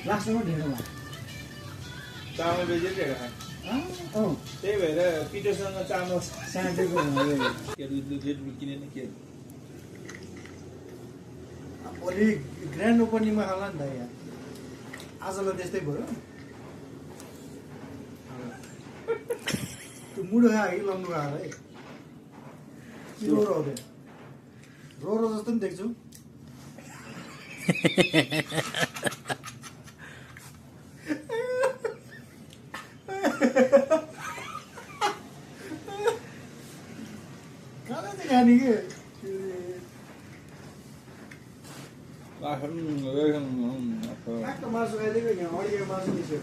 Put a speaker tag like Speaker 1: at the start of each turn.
Speaker 1: लास्टमा ढेँडोमा
Speaker 2: चामल बेचेर खाए त्यही भएर पिठोसँग चामल
Speaker 1: साँचेको
Speaker 2: किने नि के
Speaker 1: भोलि ग्रान्ड ओपनिङमा खाला नि त यहाँ आजलाई त्यस्तै भयो त्यो मुडो खायो कि लम्बु खाएर है कि रोरो हुँदैन रोरो जस्तो नि देख्छु कहाँ चाहिँ खाने कि ठ्याक्क मासु खाइदिएको यहाँ अडिएको मासु निस्क्यो